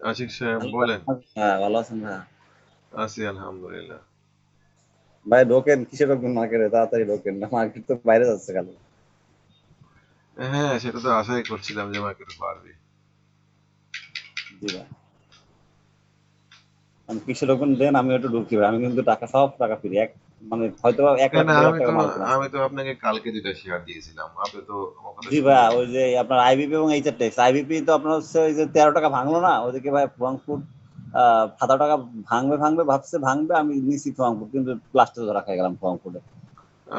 আশিক সাহেব হ্যালো বলেন। হ্যাঁ, ভালো আছেন ভাইয়া? আছি আলহামদুলিল্লাহ। ভাই ঢোকেন, কিসে ঢোকবেন মার্কেটে? তাড়াতাড়ি ঢোকেন, না মার্কেট তো বাইরে যাচ্ছে খালি। হ্যাঁ, সেটা তো আশাই করছিলাম যে মার্কেটে পারবে। জি ভাই, আমি কিসে ঢোকবেন দেন, আমি একটু ঢুকি ভাই। আমি কিন্তু টাকা সব টাকা ফিরি এক, মানে হয়তো বা 1 লাখ না, 1.5 লাখ আমি টাকা তো মাল কিনা আছে। আমি তো আপনাকে কালকে 2টা শেয়ার দিয়েছিলাম, আপনি তো আমার কথা জি ভাই, শুনলেন ওই না। যে আপনার আইবিপি এবং এইচআর টেক্স, আইবিপি তো আপনার হচ্ছে ওই যে 13 টাকা ভাঙলো না ওদিকে ভাই, ফ্রাঙ্কফুট 17 টাকা ভাঙবে ভাঙবে ভাবছে ভাঙবে, আমি নিছি ফ্রাঙ্কফুট, কিন্তু লাস্টে ধরা খাই গেলাম ফ্রাঙ্কফুটে।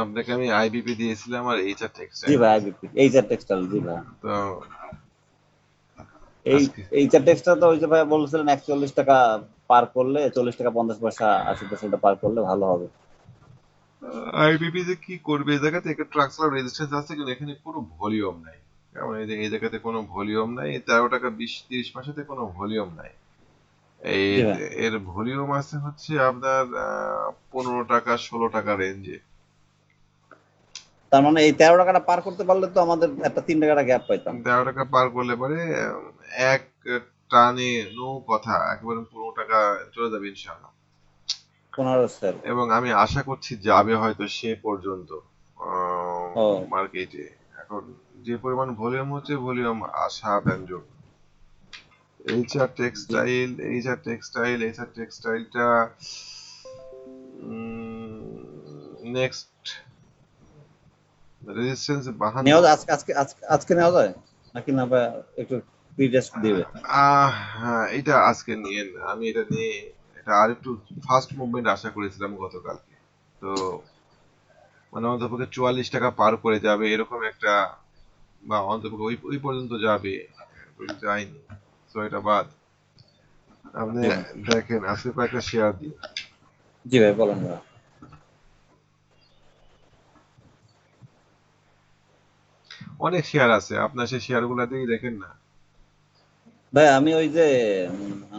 আপনাকে আমি আইবিপি দিয়েছিলাম আর এইচআর জি টেক্সটাইল ভাই, দিয়েছিলাম। আইবিপি এইচআর টেক্সটাইল, জি ভাই। তো এই আজকে এইচআর টেক্সটা তো ওই যে ভাই বলছিলেন 41 টাকা পার করলে, 40 টাকা 50 পয়সা 80 পয়সা পার করলে ভালো হবে। আইবিপি যে কি করবে এই জায়গাতে, একটা ট্রাক চালানোর রেজিস্ট্যান্স আছে কিন্তু এখানে কোনো ভলিউম নাই। যেমন এই যে এই জায়গাতে কোনো ভলিউম নাই, 13 টাকা 20-30 পয়সাতে কোনো ভলিউম নাই। এই জি ভাই, এর ভলিউম আছে হচ্ছে আপনার 15 টাকা 16 টাকা রেঞ্জে। তার মানে এই 13 টাকাটা পার করতে পারলে তো আমাদের একটা 3 টাকাটা গ্যাপ পাইতাম। 13 টাকা পার করলে পরে এক টানে নো কথা একেবারে 15 টাকা চলে যাবে ইনশাআল্লাহ। 15 সেল। এবং আমি আশা করছি যাবে হয়তো সে পর্যন্ত ও মার্কেটে। এখন যে পরিমাণ ভলিউম হচ্ছে, ভলিউম আশা ব্যঞ্জক। জি, এইচআর টেক্সটাইলটা নেক্সট রেজিস্ট্যান্স 52। নেওয়া যায় আজকে, আজকে নেওয়া যায় নাকি না ভাই? একটু রিটেস্ট দিবে। হ্যাঁ, এটা আজকে নিয়েন, আমি এটা নিয়ে এটা আর একটু ফাস্ট মুভমেন্ট আশা করেছিলাম গতকালকে। তো মানে অন্ততপক্ষে 44 টাকা পার করে যাবে এরকম একটা, বা অন্ততপক্ষে ওই ওই পর্যন্ত যাবে, ওই যায়নি। তো এটা বাদ। আপনি জি ভাই, দেখেন আজকে কয়েকটা শেয়ার দিন। জি ভাই বলেন ভাই। অনেক শেয়ার আছে, আপনার সেই শেয়ার গুলা দিয়েই দেখেন না। ভাই আমি ওই যে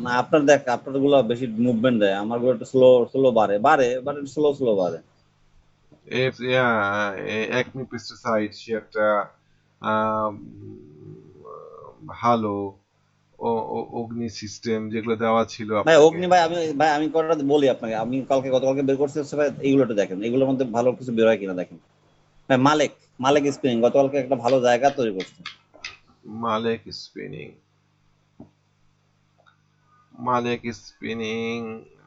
না, আপনার দেখ, আপনার গুলো বেশি মুভমেন্ট দেয়, আমার গুলো একটু স্লো স্লো বাড়ে বাড়ে বাট স্লো স্লো বাড়ে। এফ ইয়া একমি পেস্টিসাইড শেয়ারটা আহ, ভালো। অগ্নি সিস্টেম যেগুলো দেওয়া ছিল ভাই আপনাকে। অগ্নি ভাই, আমি কটা বলি আপনাকে, আমি গতকালকে বের করছি হচ্ছে ভাই, এইগুলো একটু দেখেন, এগুলোর মধ্যে ভালো কিছু বের হয় কিনা দেখেন। ভাই মালেক, মালেক স্পিনিং গতকালকে একটা ভালো জায়গা তৈরি করছে। মালেক স্পিনিং, মালেক স্পিনিং,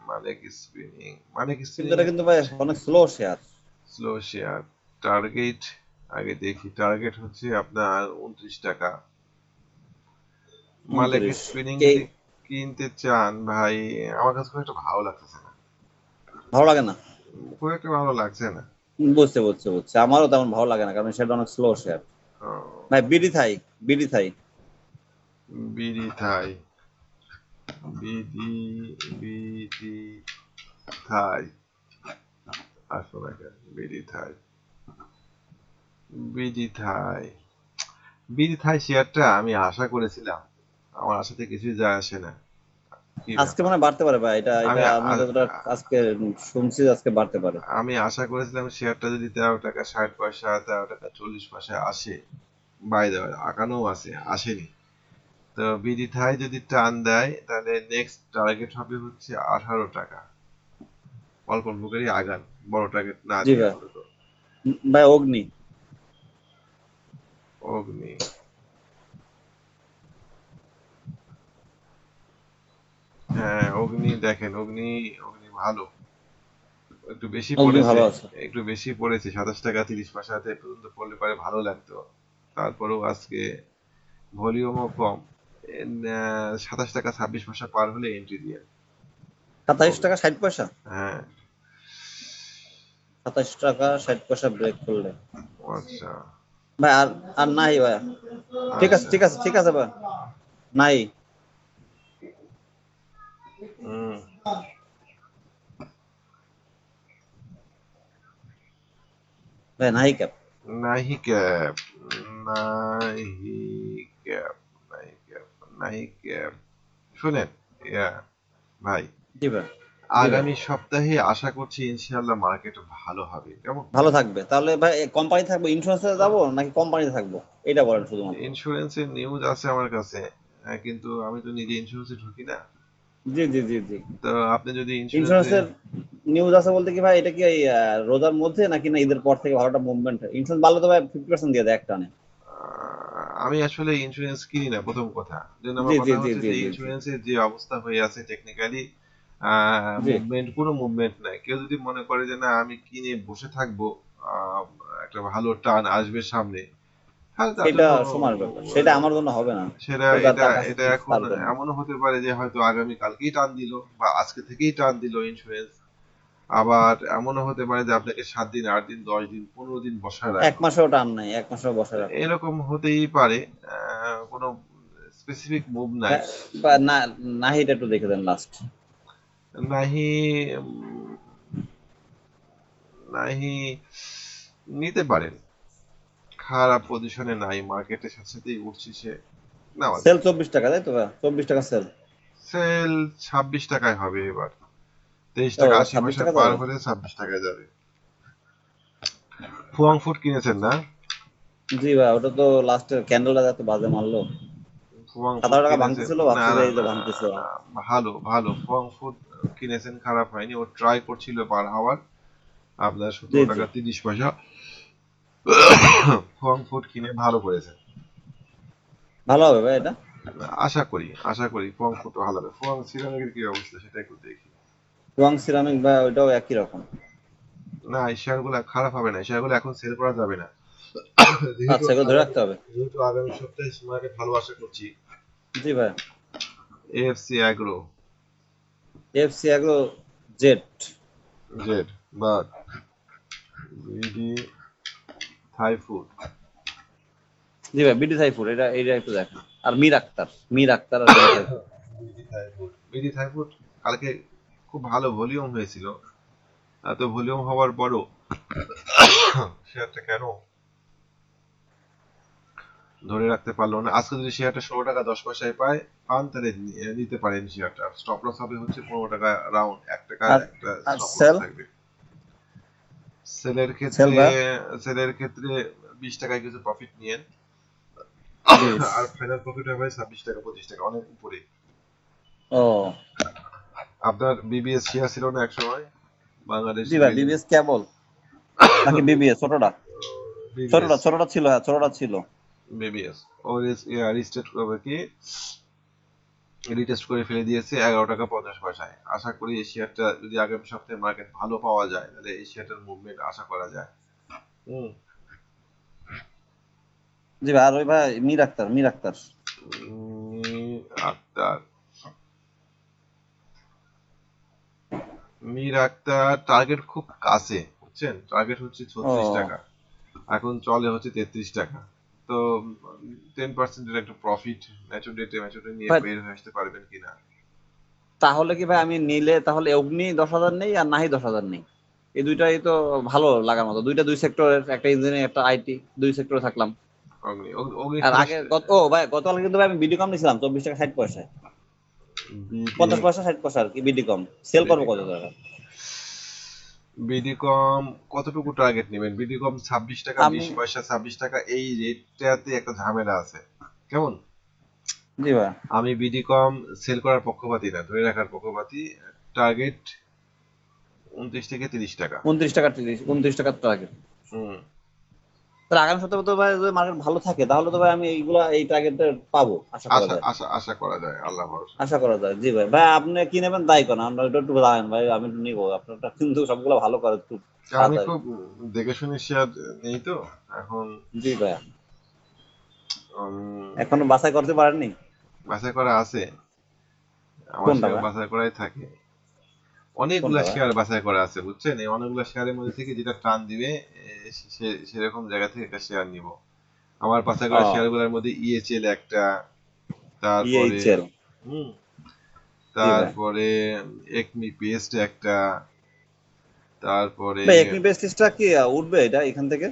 মালেক স্পিনিং, মালেক কিন্তু স্পিনিং এটা এর কিন্তু ভাই অনেক slow share. Slow share. Target আগে দেখি, টার্গেট হচ্ছে আপনার 29 টাকা। মালেক 29 স্পিনিং কে? যদি কিনতে চান ভাই, আমার কাছে খুব একটা ভালো লাগতেছে না। ভালো লাগে না? খুব একটা ভালো লাগছে না। বুঝছে, আমারও তেমন ভালো লাগে না, কারণ সেটা অনেক স্লো শেয়ার। ও, ভাই BD Thai, BD Thai. BD Thai, BD, BD Thai, আসো না কেন BD Thai, BD Thai, BD Thai শেয়ারটা আমি আশা করেছিলাম, আমার আশাতে কিছুই যায় আসে না। কি আজকে ব্যাপার? মানে বাড়তে পারে ভাই, এটা আমি এটা আমি যতটা আজকে শুনছি আজকে বাড়তে পারে। আমি আশা করেছিলাম শেয়ারটা যদি 13 টাকা 60 পয়সা 13 টাকা 40 পয়সা আসে, বাই দেওয়ার আকানও আছে, আসেনি। তো বিডি থাই যদি টান দেয় তাহলে নেক্সট টার্গেট হবে হচ্ছে 18 টাকা। অল্প অল্প করে আগান, বড় টার্গেট না জি দিয়ে ভাই। আপাতত। ভাই অগ্নি। অগ্নি, হ্যাঁ অগ্নি দেখেন, অগ্নি, অগ্নি ভালো। একটু বেশি অগ্নি পড়েছে, ভালো আছে। একটু বেশি পড়েছে, 27 টাকা 30 পয়সাতে পর্যন্ত পড়লে পারে ভালো লাগতো। তারপরেও আজকে ভলিউমও কম। 27 টাকা 26 পয়সা পার হলে এন্ট্রি দিয়ে। 27 টাকা 60 পয়সা? হ্যাঁ। 27 টাকা 60 পয়সা ব্রেক করলে? আচ্ছা। ভাই আর, আর নাই ভাই। ঠিক আছে আচ্ছা। ঠিক আছে ঠিক আছে ভাই, নাই। হুম। ভাই নাই ক্যাপ। নাহি ক্যাপ, নাহি ক্যাপ, নাহি ক্যাপ, নাহি ক্যাপ। শুনেন, ইয়া ভাই, জি ভাই, জি ভাই। আগামী সপ্তাহে আশা করছি ইনশাআল্লাহ মার্কেট ভালো হবে, কেমন? ভালো থাকবে তাহলে ভাই, কোম্পানি থাকবো, ইন্স্যুরেন্সে যাবো নাকি কোম্পানিতে থাকবো? এটা বলেন শুধুমাত্র। ইন্স্যুরেন্সের নিউজ আছে আমার কাছে। কিন্তু আমি তো নিজে ইন্স্যুরেন্সে ঢুকি না। জি জি জি জি। তো আপনি যদি ইন্স্যুরেন্সে, ইন্স্যুরেন্সের নিউজ আছে বলতে কি ভাই, এটা কি এই রোজার মধ্যে নাকি না ঈদের পর থেকে ভালোটা মুভমেন্ট? ইন্স্যুরেন্স ভালো তো ভাই 50% দিয়ে দেয় এক টানে। আমি আসলে ইন্স্যুরেন্স কিনি না প্রথম কথা। 2 জি নম্বর জি কথা জি হচ্ছে জি যে জি জি ইন্স্যুরেন্সের যে অবস্থা হয়ে আছে টেকনিক্যালি জি। মুভমেন্ট, কোনো মুভমেন্ট নাই। কেউ যদি মনে করে যে না আমি কিনে বসে থাকবো, আহ, একটা ভালো টান আসবে সামনে, তাহলে তার সেটা জন্য সময়ের ব্যাপার, সেটা আমার জন্য হবে না। সেটা, ওটা এটা তার কাছে এটা ফিক্স এখন তার জন্য। এমনও হতে পারে যে হয়তো আগামী কালকেই টান দিল বা আজকে থেকেই টান দিল ইন্স্যুরেন্স। আবার এমনও হতে পারে যে আপনাকে 7 দিন, 8 দিন, 10 দিন, 15 দিন বসায় এক রাখলো। মাসেও টান নাই, এক মাসেও বসে রাখলো। এরকম হতেই পারে, কোনো স্পেসিফিক মুভ নাই। বা না, নাহিটা একটু দেখে দেন লাস্ট। নাহি, উম, নাহি নিতে পারেন, খারাপ পজিশনে নাই, মার্কেটের সাথে সাথেই উঠছে সে, নেওয়া সেল যায়। 24 টাকা, তাই তো ভাই? 24 টাকা সেল। সেল 26 টাকায় হবে এবার, তেইশ ও, টাকা এবার আশি ছাব্বিশ পয়সা টাকা পার যাবে। হলে 26 টাকায় যাবে। ফুয়াং ফুড কিনেছেন না? জি ভাই, ওটা তো লাস্টের ক্যান্ডেলটা এত বাজে মারলো। ফুয়াং ফুড 17 টাকা কিনেছেন? ভাঙতেছিল, না ভাবছি যে না এই যে না ভাঙতেছে। না, ভালো ভালো, ফুয়াং ফুড কিনেছেন, খারাপ হয়নি। ও ট্রাই করছিল পার হাওয়ার, আপনার জি 17 জি। টাকা 30 পয়সা। ফর্ম ফুড কিনে ভালো করেছেন। ভালো হবে ভাই এটা। আশা করি ফর্ম ফুড ভালো হবে। ফর্ম সিরামিকের কি অবস্থা সেটা একটু দেখি। টুয়াং সিরামিক ভাই, ওইটাও একই রকম। না, এই শেয়ারগুলো খারাপ হবে না, এই শেয়ারগুলো এখন সেল করা যাবে না। যেহেতু আচ্ছা, এগুলো ধরে আগামী রাখতে হবে। যেহেতু আগামী সপ্তাহে মার্কেট ভালো আশা করছি। জি ভাই। AFC Agro, FC Agro, Z. Z বা বিডি থাই ফুড। জি ভাই, বিডি থাই ফুড, এটা এটা একটু দেখেন। আর মির আক্তার, মির আক্তার আর BD Thai Food. BD Thai Food কালকে খুব ভালো ভলিউম হয়েছিল। এত ভলিউম হওয়ার পরও শেয়ারটা কেন ধরে রাখতে পারলো না? আজকে যদি শেয়ারটা 16 টাকা 10 পয়সায় পান তাহলে নিতে পারেন শেয়ারটা। স্টপ লস হবে হচ্ছে 15 টাকা, রাউন্ড 1 টাকা আর একটা আর স্টপ লস সেল, থাকবে। সেলের সেল ক্ষেত্রে ভাই। সেলের ক্ষেত্রে 20 টাকায় কিছু প্রফিট নিয়েন, 20। আর ফাইনাল প্রফিট হবে 26 টাকা 25 টাকা, অনেক উপরে। ও। আপনার বিবিএস শেয়ার ছিল না এক সময়, বাংলাদেশ জি ভাই, বিল, বিবিএস কেবল নাকি বিবিএস ছোটটা? বিবিএস, ছোটটা, ছোটটা ছিল, হ্যাঁ ছোটটা ছিল। বিবিএস ও রিস্টেট করবে কি, রিটেস্ট করে ফেলে দিয়েছে 11 টাকা 50 পয়সায়। আশা করি এই শেয়ারটা যদি আগামী সপ্তাহে মার্কেট ভালো পাওয়া যায় তাহলে এই শেয়ারটার মুভমেন্ট আশা করা যায়। হুম। জি ভাই, আর ওই ভাই মির আক্তার, মির আক্তার। আক্তার, মীর আক্তার টার্গেট খুব কাছে, বুঝছেন? টার্গেট হচ্ছে 36 টাকা, ও এখন চলে হচ্ছে 33 টাকা। তো 10%-এর একটা প্রফিট ম্যাচুরিটি নিয়ে ভাই, বের হয়ে আসতে পারবেন কিনা। তাহলে কি ভাই আমি নিলে তাহলে অগ্নি 10,000 নেই আর নাহি 10,000 নেই? এই দুইটাই তো ভালো লাগার মতো, দুইটা দুই সেক্টরের, একটা ইঞ্জিনিয়ারিং একটা আইটি, দুই সেক্টরে থাকলাম। অগ্নি, অগ্নি আর আগে ফার্স্ট। ও ভাই, গতকাল কিন্তু ভাই আমি বিডি কম নিয়েছিলাম 24 টাকা 60 পয়সায়। বিডি, 50 পয়সা 60 পয়সা আর কি বিডি কম। সেল করবো বিডি কত কম, টাকা? বিডিকম কতটুকু টার্গেট নেবেন? বিডিকম 26 টাকা আমি 20 পয়সা, 26 টাকা, এই রেটটাতে একটা ঝামেলা আছে। কেমন? জি ভাই, আমি বিডিকম সেল করার পক্ষপাতী না, ধরে রাখার পক্ষপাতী। টার্গেট 29 থেকে 30 টাকা। 29 টাকা 30, 29 টাকার টার্গেট। হুম। তাহলে আগামী সপ্তাহে তো ভাই যদি মার্কেট ভালো থাকে তাহলে তো ভাই আমি এইগুলা এই টার্গেটটা পাবো আশা করা আশা যায়। আশা আশা করা যায়, আল্লাহ ভরসা। আশা করা যায়। জি ভাই, ভাই আপনি কি নেবেন তাই করেন, আমরা ওটা একটু জানেন ভাই, আমি একটু নিবো আপনারটা, কিন্তু সবগুলো ভালো করে একটু আমি সাজাই। খুব দেখে শুনে শেয়ার নেই তো এখন। জি ভাই। উম, এখনো বাছাই করতে পারেননি? বাছাই করা আছে, আমার কোনটা শেয়ার ভাই? বাছাই করাই থাকে। অনেকগুলা কোনটা ভাই? শেয়ার বাছাই করা আছে, বুঝছেন? এই অনেকগুলা শেয়ারের মধ্যে থেকে যেটা টান দিবে সেরকম জায়গা থেকে একটা শেয়ার নিব। আমার বাছাই করা ও, শেয়ারগুলোর মধ্যে ইএচএল একটা, তারপরে ইএইচএল। হুম, জি ভাই। তারপরে একমি পেস্ট একটা, তারপরে ভাই একমি পেস্টিসটা কি উঠবে এটা এখান থেকে?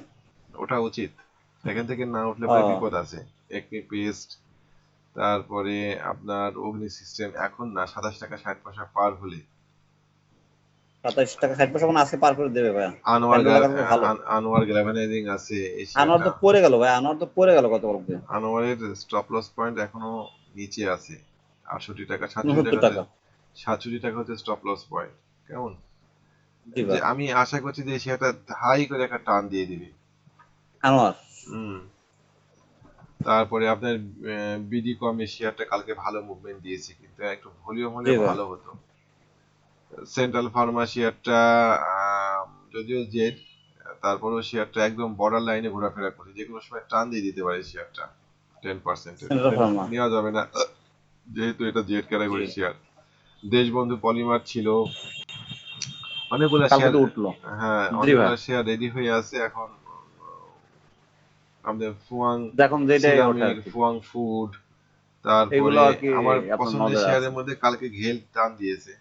ওটা উচিত, এখান থেকে না উঠলে পরে ও, বিপদ আছে। একমি পেস্ট, তারপরে আপনার অগ্নি সিস্টেম এখন না 27 টাকা 60 পয়সা পার হলে। 27 টাকা 60 পয়সা মানে আজকে পার করে দেবে ভাই। আনোয়ার ক্যান্ডেল লাগানো তো ভালো। আনোয়ার গ্যালভানাইজিং আছে এই আনোয়ার শেয়ারটা। তো পড়ে গেল ভাই, আনোয়ার তো পড়ে গেল গতকালকে। আনোয়ারের স্টপ লস পয়েন্ট এখনো নিচে আছে 68 টাকা 69 টাকা। 67 টাকা হচ্ছে স্টপ লস পয়েন্ট। কেমন? জি যে ভাই। আমি আশা করছি যে শেয়ারটা হাই করে একটা টান দিয়ে দিবে। আনোয়ার। হুম। তারপরে আপনার বিডি কমের শেয়ারটা কালকে ভালো মুভমেন্ট দিয়েছে, কিন্তু একটু ভলিউম হলে জি ভাই। ভালো হতো। সেন্ট্রাল ফার্মা শেয়ারটা যদিও জেড, তারপরেও শেয়ারটা একদম বর্ডার লাইনে ঘোরাফেরা করে, যে কোনো সময় টান দিয়ে দিতে পারে শেয়ারটা 10%-এর। সেন্ট্রাল এটা ফার্মা। নেওয়া যাবে না যেহেতু এটা জেড জি। Category share. দেশবন্ধু পলিমার ছিল, অনেকগুলা কালকে শেয়ার। তো উঠলো। হ্যাঁ, জি ভাই। অনেকগুলা শেয়ার রেডি হয়ে আছে এখন। আমাদের ফুয়াং এখন যেটাই ওঠে আর সিরামিক, কি। ফুয়াং ফুড, এগুলো তারপরে আর কি আমার আপনার পছন্দের নজরে আছে। শেয়ারের মধ্যে কালকে ঘেল টান দিয়েছে।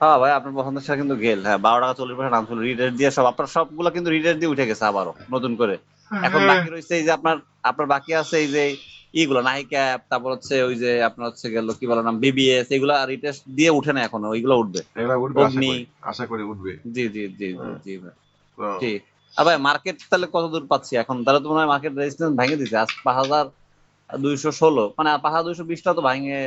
হ্যাঁ ভাই, আপনার পছন্দের শেয়ার কিন্তু গেল। হ্যাঁ, 12 টাকা 40 পয়সা নাম ছিল, রিটেট দিয়ে সব আপনার সবগুলো কিন্তু রিটেট দিয়ে উঠে গেছে আবারও নতুন করে। এখন হ্যাঁ, বাকি রয়েছে এই যে আপনার আপনার বাকি আছে এই যে ইগুলো নাহি ক্যাপ, তারপর হচ্ছে ওই যে আপনার হচ্ছে গেল কি বলে নাম বিবিএস, এগুলা রিটেস্ট দিয়ে উঠে না এখনো, ওইগুলো উঠবে। এগুলা উঠবে, আশা অগ্নি। করি, আশা করি উঠবে। জি জি জি জি হ্যাঁ, জি ভাই। তো ঠিক। আর ভাই মার্কেট তাহলে কত দূর পাচ্ছি এখন? তাহলে তো মনে হয় মার্কেট রেজিস্ট্যান্স ভেঙে দিচ্ছে আজ 5216, মানে 5220টা তো ভাঙে।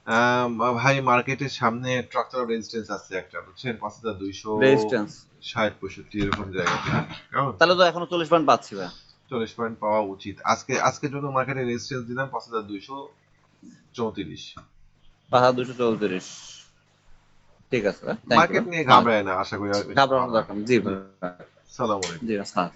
আম, ভাই মার্কেটের সামনে স্ট্রাকচারাল রেজিস্ট্যান্স আছে একটা, বুঝছেন, 5260 রেজিস্ট্যান্স 65 এরকম জায়গাতে। কেমন? তাহলে তো এখনো 40 পয়েন্ট পাচ্ছি ভাই। 40 পয়েন্ট পাওয়া উচিত। আজকের জন্য মার্কেটে রেজিস্ট্যান্স দিলাম 5234। 5234। ঠিক আছে ভাই, থ্যাংক ইউ মার্কেট ভাই। নিয়ে ভালো ঘাবড়ায় না, আশা করি আর বেশি ঘাবড়ানোর পাবো না। দরকার নেই। জি জি, ভাই। সালাম আলাইকুম। জি, আসসালাম।